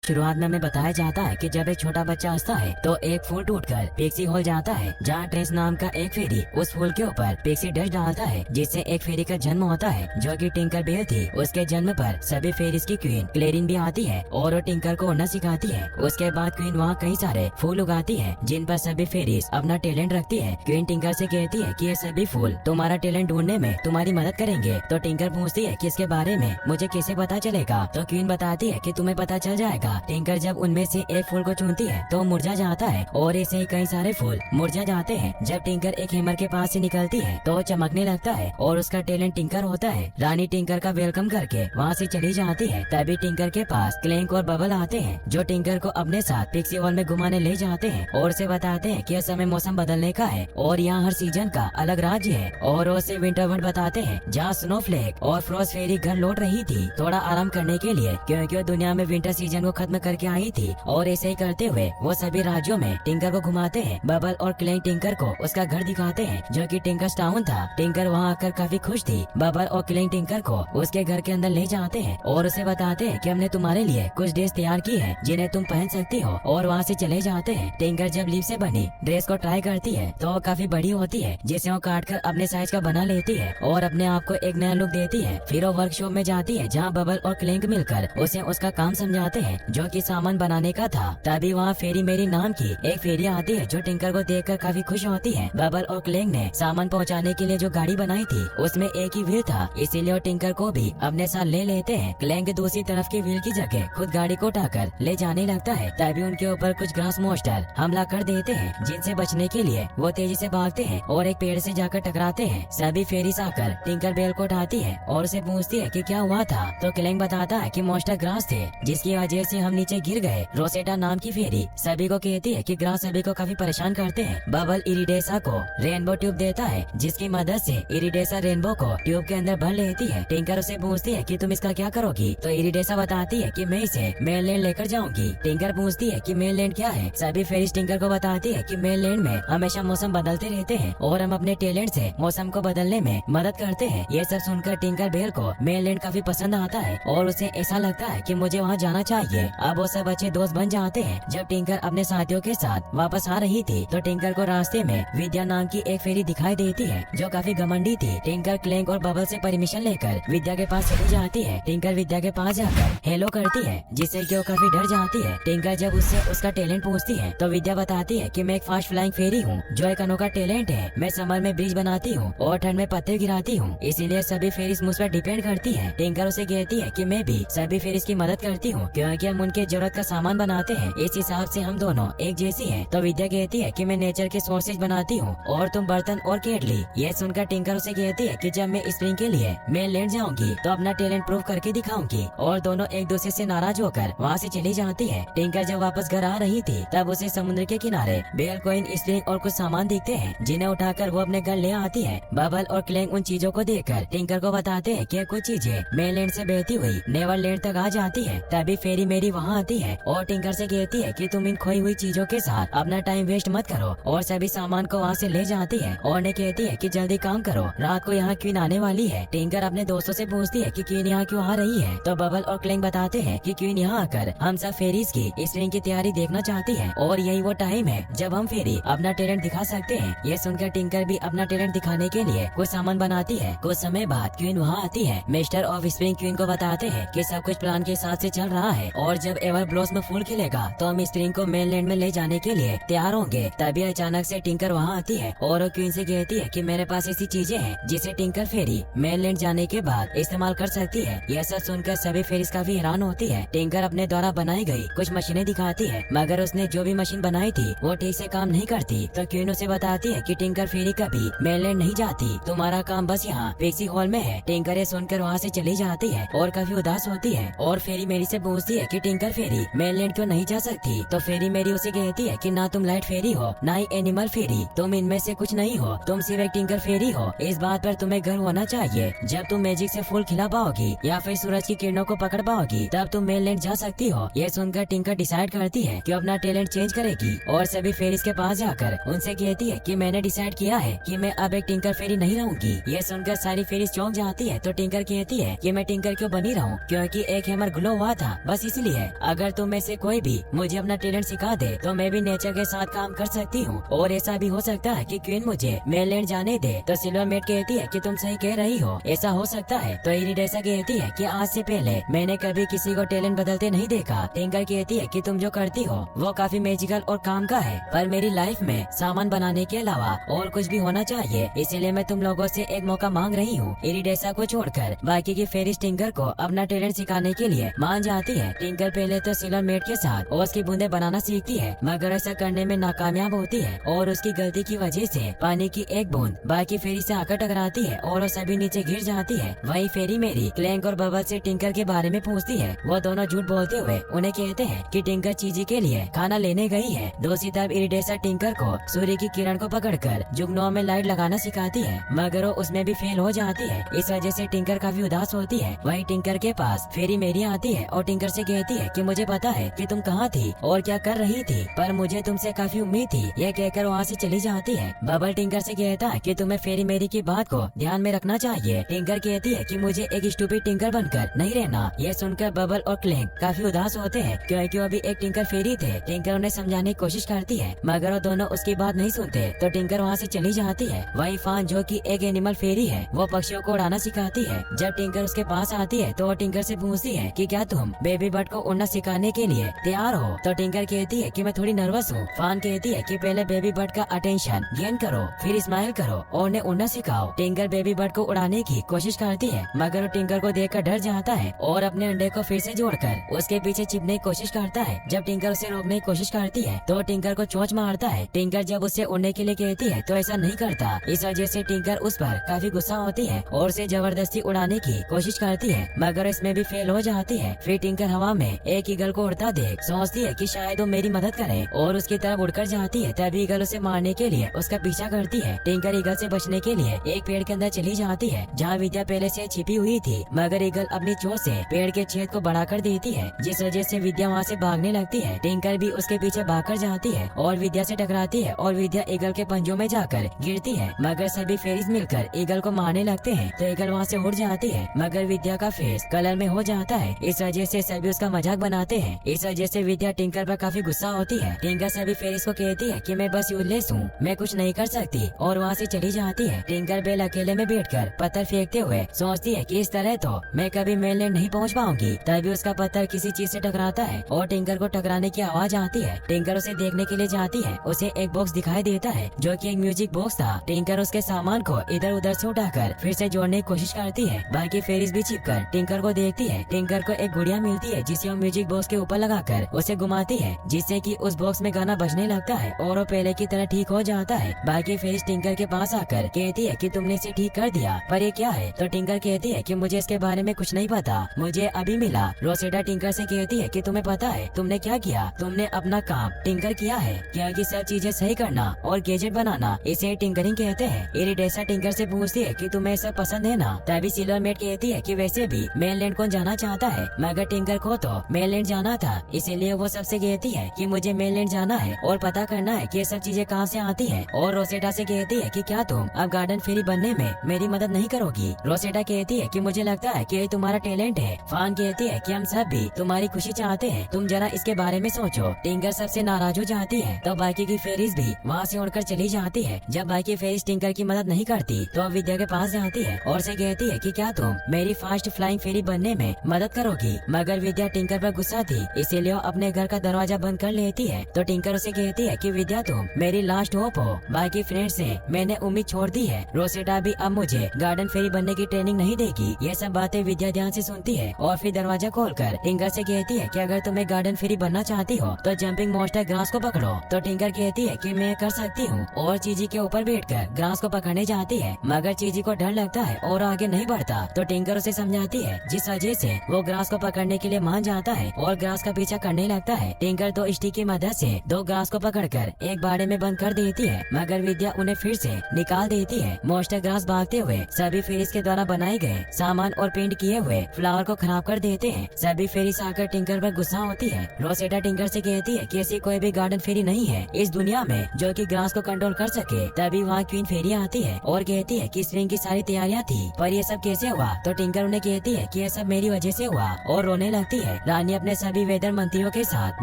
शुरुआत में हमें बताया जाता है कि जब एक छोटा बच्चा हंसता है तो एक फूल टूटकर पिक्सी हॉल जाता है, जहाँ ट्रेस नाम का एक फेरी उस फूल के ऊपर पिक्सी डस्ट डालता है, जिससे एक फेरी का जन्म होता है जो कि टिंकर बेल थी। उसके जन्म पर सभी फेरीज की क्वीन क्लेरिन भी आती है और वो टिंकर को उड़ना सिखाती है। उसके बाद क्वीन वहाँ कई सारे फूल उगाती है जिन पर सभी फेरीज अपना टैलेंट रखती है। क्वीन टिंकर से कहती है कि ये सभी फूल तुम्हारा टैलेंट ढूंढने में तुम्हारी मदद करेंगे। तो टिंकर पूछती है कि इसके बारे में मुझे कैसे पता चलेगा। तो क्वीन बताती है कि तुम्हें पता चल जाएगा। टिंकर जब उनमें से एक फूल को चुनती है तो मुरझा जाता है और ऐसे ही कई सारे फूल मुरझा जाते हैं। जब टिंकर एक हैमर के पास से निकलती है तो चमकने लगता है और उसका टैलेंट टिंकर होता है। रानी टिंकर का वेलकम करके वहाँ से चली जाती है। तभी टिंकर के पास क्लैंक और बबल आते हैं जो टिंकर को अपने साथ पिक्सी हॉल में घुमाने ले जाते हैं और उसे बताते हैं कि इस समय मौसम बदलने का है और यहाँ हर सीजन का अलग राज्य है। और उसे विंटर वर्ल्ड बताते हैं जहाँ स्नोफ्लेक और फ्रॉस्ट फेरी घर लौट रही थी थोड़ा आराम करने के लिए, क्योंकि वो दुनिया में विंटर सीजन को खत्म करके आई थी। और ऐसे ही करते हुए वो सभी राज्यों में टिंकर को घुमाते हैं। बबल और क्लैंक टिंकर को उसका घर दिखाते हैं जो कि टिंकर्स टाउन था। टिंकर वहाँ आकर काफी खुश थी। बबल और क्लैंक टिंकर को उसके घर के अंदर ले जाते हैं और उसे बताते हैं कि हमने तुम्हारे लिए कुछ ड्रेस तैयार की है जिन्हें तुम पहन सकती हो। और वहाँ से चले जाते हैं। टिंकर जब लीफ से बनी ड्रेस को ट्राई करती है तो वो काफी बड़ी होती है, जिसे वो काट कर अपने साइज का बना लेती है और अपने आप को एक नया लुक देती है। फिर वो वर्कशॉप में जाती है जहाँ बबल और क्लैंक मिलकर उसे उसका काम समझाते हैं जो कि सामान बनाने का था। तभी वहाँ फेरी मेरी नाम की एक फेरी आती है जो टिंकर को देखकर काफी खुश होती है। बबल और क्लैंक ने सामान पहुँचाने के लिए जो गाड़ी बनाई थी उसमें एक ही व्हील था, इसीलिए वो टिंकर को भी अपने साथ ले लेते हैं। क्लैंक दूसरी तरफ की व्हील की जगह खुद गाड़ी को उठाकर ले जाने लगता है। तभी उनके ऊपर कुछ ग्रास मॉन्स्टर हमला कर देते हैं, जिनसे बचने के लिए वो तेजी से भागते हैं और एक पेड़ से जाकर टकराते हैं। सभी फेरीज आकर टिंकर बेल को उठाती है और उसे पूछती है कि क्या हुआ था। तो क्लैंक बताता है कि मॉन्स्टर ग्रास थे जिसकी वजह से हम नीचे गिर गए। रोसेटा नाम की फेरी सभी को कहती है कि ग्रास सभी को काफी परेशान करते हैं। बबल इरिडेसा को रेनबो ट्यूब देता है जिसकी मदद से इरिडेसा रेनबो को ट्यूब के अंदर भर लेती है। टिंकर उसे पूछती है कि तुम इसका क्या करोगी। तो इरिडेसा बताती है कि मैं इसे मेनलैंड लेकर जाऊंगी। टिंकर पूछती है कि मेनलैंड क्या है। सभी फेरीज टिंकर को बताती है कि मेनलैंड में हमेशा मौसम बदलते रहते हैं और हम अपने टैलेंट से मौसम को बदलने में मदद करते हैं। ये सब सुनकर टिंकर बेल को मेनलैंड काफी पसंद आता है और उसे ऐसा लगता है कि मुझे वहाँ जाना चाहिए। अब वो सब अच्छे दोस्त बन जाते हैं। जब टिंकर अपने साथियों के साथ वापस आ रही थी तो टिंकर को रास्ते में विद्या नाम की एक फेरी दिखाई देती है जो काफी घमंडी थी। टिंकर क्लैंक और बबल से परमिशन लेकर विद्या के पास चली जाती है। टिंकर विद्या के पास जाकर हेलो करती है जिससे कि वो काफी डर जाती है। टिंकर जब उससे उसका टैलेंट पूछती है तो विद्या बताती है कि मैं एक फास्ट फ्लाइंग फेरी हूँ जो एक अनोखा टैलेंट है। मैं समर में ब्रिज बनाती हूँ और ठंड में पत्ते गिराती हूँ, इसीलिए सभी फेरीज मुझ पर डिपेंड करती है। टिंकर उसे कहती है कि मैं भी सभी फेरीज की मदद करती हूँ क्योंकि हम उनके जरूरत का सामान बनाते हैं, इस हिसाब से हम दोनों एक जैसी हैं। तो विद्या कहती है कि मैं नेचर के सोर्सेज बनाती हूँ और तुम बर्तन और केटली। ये सुनकर टिंकर उसे कहती है कि जब मैं स्प्रिंग के लिए मेनलैंड जाऊंगी तो अपना टैलेंट प्रूव करके दिखाऊंगी। और दोनों एक दूसरे से नाराज होकर वहाँ से चली जाती है। टिंकर जब वापस घर आ रही थी तब उसे समुद्र के किनारे बेल कोइन स्प्रिंग और कुछ सामान दिखते हैं जिन्हें उठाकर वो अपने घर ले आती है। बबल और क्लैंक उन चीजों को देखकर टिंकर को बताते हैं कि कुछ चीजें मेनलैंड से बहती हुई नेवरलैंड तक आ जाती है। तभी फेरी मेरी वहाँ आती है और टिंकर से कहती है कि तुम इन खोई हुई चीजों के साथ अपना टाइम वेस्ट मत करो और सभी सामान को वहाँ से ले जाती है और ने कहती है कि जल्दी काम करो, रात को यहाँ क्वीन आने वाली है। टिंकर अपने दोस्तों से पूछती है कि क्वीन यहाँ क्यों आ रही है। तो बबल और क्लैंक बताते हैं कि क्वीन यहाँ आकर हम सब फेरीज की स्प्रिंग की तैयारी देखना चाहती है और यही वो टाइम है जब हम फेरी अपना टैलेंट दिखा सकते हैं। ये सुनकर टिंकर भी अपना टैलेंट दिखाने के लिए कुछ सामान बनाती है। कुछ समय बाद क्वीन वहाँ आती है। मिस्टर ऑफ स्प्रिंग क्वीन को बताते हैं कि सब कुछ प्लान के हिसाब से चल रहा है और जब एवर ब्लॉसम फूल खिलेगा तो हम स्प्रिंग को मेनलैंड में ले जाने के लिए तैयार होंगे। तभी अचानक से टिंकर वहाँ आती है और वो क्वीन से कहती है कि मेरे पास ऐसी चीजें हैं जिसे टिंकर फेरी मेनलैंड जाने के बाद इस्तेमाल कर सकती है। यह सब सुनकर सभी फेरीज काफी हैरान होती है। टिंकर अपने द्वारा बनाई गई कुछ मशीनें दिखाती है मगर उसने जो भी मशीन बनाई थी वो ठीक से काम नहीं करती। तो क्वीन उसे बताती है कि टिंकर फेरी कभी मेनलैंड नहीं जाती, तुम्हारा काम बस यहाँ पिक्सी हॉल में है। टिंकर ये सुनकर वहाँ से चली जाती है और काफी उदास होती है और फेरी मेरी से पूछती है कि टिंकर फेरी मेनलैंड क्यों नहीं जा सकती। तो फेरी मेरी उसे कहती है कि ना तुम लाइट फेरी हो ना ही एनिमल फेरी, तुम इनमें से कुछ नहीं हो, तुम सिर्फ एक टिंकर फेरी हो। इस बात पर तुम्हें गर्व होना चाहिए। जब तुम मैजिक से फूल खिला पाओगी या फिर सूरज की किरणों को पकड़ पाओगी तब तुम मेनलैंड जा सकती हो। ये सुनकर टिंकर डिसाइड करती है कि अपना टैलेंट चेंज करेगी और सभी फेरीज के पास जाकर उनसे कहती है कि मैंने डिसाइड किया है कि मैं अब एक टिंकर फेरी नहीं रहूंगी। ये सुनकर सारी फेरीज चौंक जाती है। तो टिंकर कहती है कि मैं टिंकर क्यों बनी रहूं, क्योंकि एक हैमर ग्लो हुआ था बस इसलिए। है अगर तुम में से कोई भी मुझे अपना टैलेंट सिखा दे तो मैं भी नेचर के साथ काम कर सकती हूँ, और ऐसा भी हो सकता है कि क्वीन मुझे मेनलैंड जाने दे। तो सिल्वर मेट कहती है कि तुम सही कह रही हो, ऐसा हो सकता है। तो इरिडेसा कहती है कि आज से पहले मैंने कभी किसी को टैलेंट बदलते नहीं देखा। टिंकर कहती है कि तुम जो करती हो वो काफी मैजिकल और काम का है, पर मेरी लाइफ में सामान बनाने के अलावा और कुछ भी होना चाहिए, इसीलिए मैं तुम लोगों से एक मौका मांग रही हूँ। इरिडेसा को छोड़कर बाकी की फेरीज टिंकर को अपना टैलेंट सिखाने के लिए मान जाती है। टिंकर पहले तो सिल्वर मेट के साथ ओस की बूंदे बनाना सीखती है, मगर ऐसा करने में नाकामयाब होती है और उसकी गलती की वजह से पानी की एक बूंद बाकी फेरी से आकर टकराती है और वो सभी नीचे गिर जाती है। वही फेरी मेरी क्लैंक और बबल से टिंकर के बारे में पूछती है। वो दोनों झूठ बोलते हुए उन्हें कहते हैं कि टिंकर चीजी के लिए खाना लेने गई है। दूसरी तरफ इरिडेसा टिंकर को सूर्य की किरण को पकड़कर जुगनू में लाइट लगाना सिखाती है, मगर वो उसमें भी फेल हो जाती है। इस वजह से टिंकर काफी उदास होती है। वही टिंकर के पास फेरी मेरी आती है और टिंकर से कहती है कि मुझे पता है कि तुम कहाँ थी और क्या कर रही थी, पर मुझे तुमसे काफी उम्मीद थी। यह कहकर वहाँ से चली जाती है। बबल टिंकर से कहता है कि तुम्हें फेरी मेरी की बात को ध्यान में रखना चाहिए। टिंकर कहती है कि मुझे एक स्टूपिड टिंकर बनकर नहीं रहना। यह सुनकर बबल और क्लैंक काफी उदास होते हैं, क्योंकि वो भी एक टिंकर फेरी थे। टिंकर उन्हें समझाने की कोशिश करती है, मगर वो दोनों उसकी बात नहीं सुनते, तो टिंकर वहाँ से चली जाती है। वही फान जो कि एक एनिमल फेरी है, वो पक्षियों को उड़ाना सिखाती है। जब टिंकर उसके पास आती है तो वो टिंकर से पूछती है कि क्या तुम बेबी बर्ड को उड़ना सिखाने के लिए तैयार हो। तो टिंकर कहती है कि मैं थोड़ी नर्वस हूँ। फान कहती है कि पहले बेबी बर्ड का अटेंशन गेन करो, फिर स्माइल करो और उन्हें उड़ना सिखाओ। टिंकर बेबी बर्ड को उड़ाने की कोशिश करती है, मगर वो टिंकर को देखकर डर जाता है और अपने अंडे को फिर से जोड़कर उसके पीछे छिपने की कोशिश करता है। जब टिंकर उसे रोकने की कोशिश करती है तो टिंकर को चोंच मारता है। टिंकर जब उसे उड़ने के लिए कहती है तो ऐसा नहीं करता। इस वजह से टिंकर उस पर काफी गुस्सा होती है और उसे जबरदस्ती उड़ाने की कोशिश करती है, मगर इसमें भी फेल हो जाती है। फिर टिंकर हवा में एक ईगल को उड़ता देख सोचती है कि शायद वो मेरी मदद करे और उसकी तरफ उड़कर जाती है। तभी ईगल उसे मारने के लिए उसका पीछा करती है। टिंकर ईगल से बचने के लिए एक पेड़ के अंदर चली जाती है, जहाँ विद्या पहले से छिपी हुई थी, मगर ईगल अपनी चोंच से पेड़ के छेद को बढ़ा कर देती है, जिस वजह से विद्या वहाँ से भागने लगती है। टिंकर भी उसके पीछे भागकर जाती है और विद्या से टकराती है और विद्या ईगल के पंजों में जाकर गिरती है, मगर सभी फेरीज मिलकर ईगल को मारने लगते हैं। तो ईगल वहाँ से उड़ जाती है, मगर विद्या का फेस कलर में हो जाता है। इस वजह से सभी उसका मजाक बनाते हैं। इस वजह से विद्या टिंकर पर काफी गुस्सा होती है। टिंकर सभी फेरीज को कहती है कि मैं बस यूजलेस हूँ, मैं कुछ नहीं कर सकती, और वहाँ से चली जाती है। टिंकर बेल अकेले में बैठकर पत्थर फेंकते हुए सोचती है कि इस तरह तो मैं कभी मेनलैंड नहीं पहुँच पाऊंगी। तभी उसका पत्थर किसी चीज से टकराता है और टिंकर को टकराने की आवाज आती है। टिंकर उसे देखने के लिए जाती है। उसे एक बॉक्स दिखाई देता है जो कि एक म्यूजिक बॉक्स था। टिंकर उसके सामान को इधर उधर से उठाकर फिर से जोड़ने की कोशिश करती है। बाकी फेरीज भी छिपकर टिंकर को देखती है। टिंकर को एक गुड़िया मिलती है जिसे वो म्यूजिक बॉक्स के ऊपर लगाकर उसे घुमाती है, जिससे कि उस बॉक्स में गाना बजने लगता है और वो पहले की तरह ठीक हो जाता है। बाकी फेरीज टिंकर के पास आकर कहती है कि तुमने इसे ठीक कर दिया, पर ये क्या है। तो टिंकर कहती है कि मुझे इसके बारे में कुछ नहीं पता, मुझे अभी मिला। रोसेटा टिंकर से कहती है कि तुम्हें पता है तुमने क्या किया, तुमने अपना काम टिंकर किया है, क्योंकि सब चीजें सही करना और गैजेट बनाना इसे टिंकरिंग कहते हैं। इरिडेसा टिंकर से पूछती है कि तुम्हें सब पसंद है ना। तभी सिल्वर मेट कहती है कि वैसे भी मेनलैंड कौन जाना चाहता है, मगर टिंकर को तो मेनलैंड जाना था, इसीलिए वो सबसे कहती है कि मुझे मेनलैंड जाना है और पता करना है कि ये सब चीजें कहाँ से आती है। और रोसेटा से कहती है कि क्या तुम अब गार्डन फेरी बनने में मेरी मदद नहीं करोगी। रोसेटा कहती है कि मुझे लगता है कि ये तुम्हारा टैलेंट है। फान कहती है कि हम सब भी तुम्हारी खुशी चाहते हैं, तुम जरा इसके बारे में सोचो। टिंकर सबसे नाराज हो जाती है, तो बाकी की फेरीज भी वहाँ से उड़कर चली जाती है। जब बाकी फेरीज टिंकर की मदद नहीं करती तो अब विद्या के पास जाती है और से कहती है कि क्या तुम मेरी फास्ट फ्लाइंग फेरी बनने में मदद करोगी। मगर विद्या टिंकर पर गुस्सा थी, इसीलिए वो अपने घर का दरवाजा बंद कर लेती है। तो टिंकर उसे कहती है कि विद्या तुम मेरी लास्ट होप हो, बाकी फ्रेंड से मैंने उम्मीद छोड़ दी है। रोसेटा भी अब मुझे गार्डन फेरी बनने की ट्रेनिंग नहीं देगी। ये सब बातें विद्या ध्यान से सुनती है और फिर दरवाजा खोलकर टिंकर से कहती है कि अगर तुम्हें गार्डन फेरी बनना चाहती हो तो जंपिंग मॉन्स्टर ग्रास को पकड़ो। तो टिंकर कहती है कि मैं कर सकती हूँ और चीजी के ऊपर बैठकर ग्रास को पकड़ने जाती है, मगर चीजी को डर लगता है और आगे नहीं बढ़ता। तो टिंकर उसे समझाती है, जिस वजह से वो ग्रास को पकड़ने के लिए मान जाता है और ग्रास का पीछा करने लगता है। टिंकर दो स्टिक की मदद से दो ग्रास को पकड़कर एक बाड़े में बंद कर देती है, मगर विद्या उन्हें फिर से निकाल देती है। मॉन्स्टर ग्रास भागते हुए सभी फेरीज के द्वारा बनाए गए सामान और पेंट किए हुए फ्लावर को खराब कर देते हैं। सभी फेरीज आकर टिंकर पर गुस्सा होती है। रोसेटा टिंकर से कहती है कि ऐसी कोई भी गार्डन फेरी नहीं है इस दुनिया में जो कि ग्रास को कंट्रोल कर सके। तभी वहाँ क्वीन फेरी आती है और कहती है कि स्प्रिंग की सारी तैयारियाँ थी, पर ये सब कैसे हुआ। तो टिंकर उन्हें कहती है कि ये सब मेरी वजह से हुआ और रोने लगती है। रानी अपने सभी वेदर मंत्रियों के साथ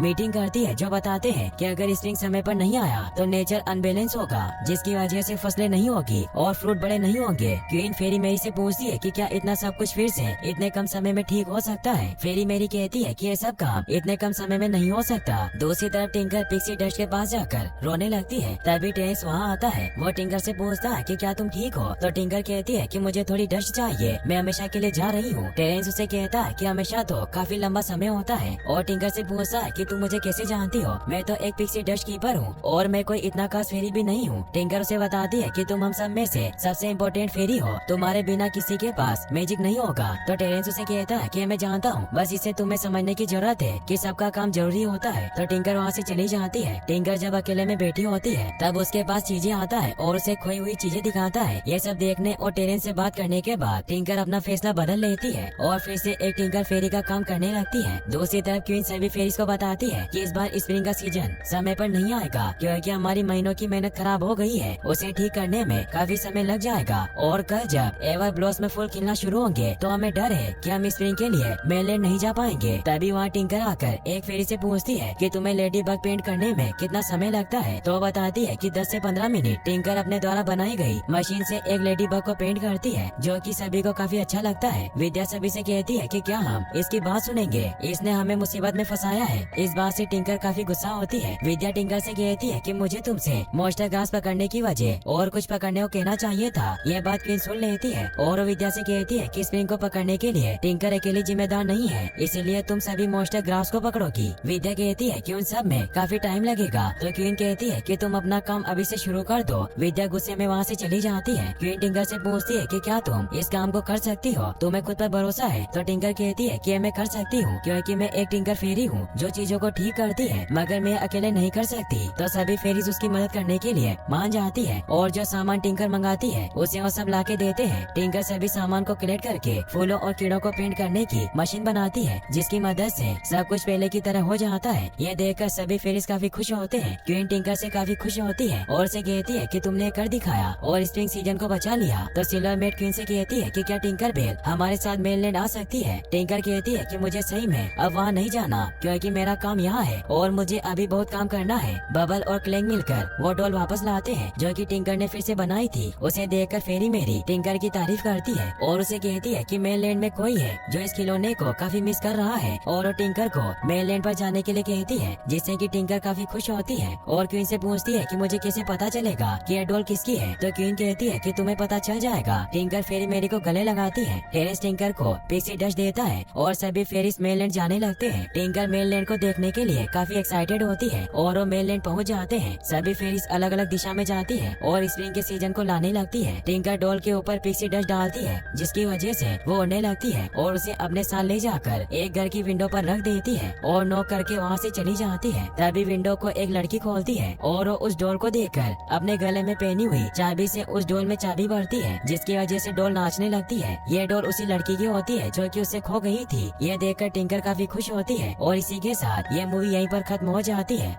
मीटिंग करती है, जो बताते हैं कि अगर स्प्रिंग समय पर नहीं आया तो नेचर अनबैलेंस होगा, जिसकी वजह से फसलें नहीं होगी और फ्रूट बड़े नहीं होंगे। क्वीन फेरी मेरी से पूछती है कि क्या इतना सब कुछ फिर से इतने कम समय में ठीक हो सकता है। फेरी मेरी कहती है कि ये सब काम इतने कम समय में नहीं हो सकता। दूसरी तरफ टिंकर पिक्सी डस्ट के पास जाकर रोने लगती है। तभी टेरेंस वहाँ आता है। वो टिंकर से पूछता है कि क्या तुम ठीक हो, तो टिंकर कहती है कि मुझे थोड़ी डस्ट चाहिए, मैं हमेशा के लिए जा रही हूँ। टेरेंस उसे कहता है कि हमेशा तो काफी लंबा समय होता है, और टिंकर से पूछता है कि तुम मुझे कैसे जानती हो, मैं तो एक पिक्सी डस्ट कीपर हूँ और मैं कोई इतना खास फेरी भी नहीं हूँ। टिंकर उसे बताती है कि तुम हम सब में से सबसे इम्पोर्टेंट फेरी हो, तुम्हारे बिना किसी के पास मैजिक नहीं होगा। तो टेरेंस उसे कहता है कि मैं जानता हूँ, बस इसे तुम्हें समझने की जरूरत है कि सबका काम जरूरी होता है। तो टिंकर वहाँ से चली जाती है। टिंकर जब अकेले में बैठी होती है तब उसके पास चीजें आता है और उसे खोई हुई चीजें दिखाता है। ये सब देखने और टेरेंस से बात करने के बाद टिंकर अपना फैसला बदल लेती है और फिर से एक टिंकर फेरी का काम करने लगती है। दूसरी तरफ क्वीन सभी फेरीज को बताती है कि इस बार स्प्रिंग का सीजन समय पर नहीं आएगा, क्योंकि हमारी महीनों की मेहनत खराब हो गई है, उसे ठीक करने में काफी समय लग जाएगा। और कल जब एवर ब्लॉस में फूल खिलना शुरू होंगे तो हमें डर है कि हम स्प्रिंग के लिए मेनलैंड नहीं जा पाएंगे। तभी वहाँ टिंकर आकर एक फेरी से पूछती है कि तुम्हें लेडी बग पेंट करने में कितना समय लगता है, तो बताती है कि 10 से 15 मिनट। टिंकर अपने द्वारा बनाई गई मशीन से एक लेडी बग को पेंट करती है, जो कि सभी को काफी अच्छा लगता है। विद्या सभी से कहती है कि क्या हम इसकी बात सुनेंगे, इसने हमें मुसीबत में फंसाया है। इस बात से टिंकर काफी गुस्सा होती है। विद्या टिंकर से कहती है कि मुझे तुमसे मॉन्स्टर घास पकड़ने की वजह और कुछ पकड़ने को कहना चाहिए था। यह बात क्वीन सुन लेती है और विद्या से कहती है कि स्प्रिंग को पकड़ने के लिए टिंकर अकेली जिम्मेदार नहीं है, इसीलिए तुम सभी मॉन्स्टर ग्रास को पकड़ोगी। विद्या कहती है कि उन सब में काफी टाइम लगेगा, तो क्वीन कहती है कि तुम अपना काम अभी से शुरू कर दो। विद्या गुस्से में वहाँ से चली जाती है। क्वीन टिंकर से पूछती है कि क्या तुम इस काम को कर सकती हो, तुम्हें खुद पर भरोसा है। तो टिंकर कहती है कि मैं कर सकती हूँ, क्योंकि मैं एक टिंकर फेरी हूँ जो चीजों को ठीक करती है, मगर मैं अकेले नहीं कर सकती। तो सभी फेरीज उसकी मदद करने के लिए मान जाती है और जो सामान टिंकर मंगाती है उसे वो सब लाके देते हैं। टिंकर सभी सामान को कलेक्ट करके फूलों और कीड़ों को पेंट करने की मशीन बनाती है, जिसकी मदद से सब कुछ पहले की तरह हो जाता है। ये देखकर सभी फेरीज काफी खुश होते हैं। क्वीन टिंकर से काफी खुश होती है और से कहती है कि तुमने कर दिखाया और स्प्रिंग सीजन को बचा लिया। तो सिल्वर मेट क्वीन से कहती है कि क्या टिंकर बेल हमारे साथ मेनलैंड आ सकती है। टिंकर कहती है कि मुझे सही में अब वहाँ नहीं जाना, क्योंकि मेरा काम यहाँ है और मुझे अभी बहुत काम करना है। बबल और क्लैंग मिलकर वो डॉल वापस लाते हैं जो कि टिंकर ने फिर से बनाई थी। उसे देखकर फेरी मेरी टिंकर की तारीफ करती है और उसे कहती है कि मेनलैंड में कोई है जो इस खिलौने को काफी मिस कर रहा है, और वो टिंकर को मेनलैंड पर जाने के लिए कहती है, जिससे कि टिंकर काफी खुश होती है और क्वीन से पूछती है कि मुझे कैसे पता चलेगा कि यह डॉल किसकी है। तो क्वीन कहती है कि तुम्हें पता चल जाएगा। टिंकर फेरी मेरी को गले लगाती है। टेरेंस टिंकर को पिक्सी डस्ट देता है और सभी फेरीज मेनलैंड जाने लगते हैं। टिंकर मेनलैंड को देखने के लिए काफी एक्साइटेड होती है और वो मेनलैंड पहुंच जाते हैं। सभी फेरीज अलग अलग दिशा में जाती है और स्प्रिंग के सीजन को लाने लगती है। टिंकर डॉल के ऊपर पिक्सी डस्ट डालती है, जिसकी वजह से वो उड़ने लगती है और उसे अपने साथ ले जाकर एक घर की विंडो पर रख देती है और नॉक करके वहाँ से चली जाती है। तभी विंडो को एक लड़की खोलती है और वो उस डॉल को देखकर अपने गले में पहनी हुई चाबी से उस डॉल में चाबी भरती है, जिसकी वजह से डॉल नाचने लगती है। ये डॉल उसी लड़की की होती है जो कि उससे खो गई थी। ये देखकर टिंकर काफी खुश होती है और इसी के साथ ये मूवी यहीं पर खत्म हो जाती है।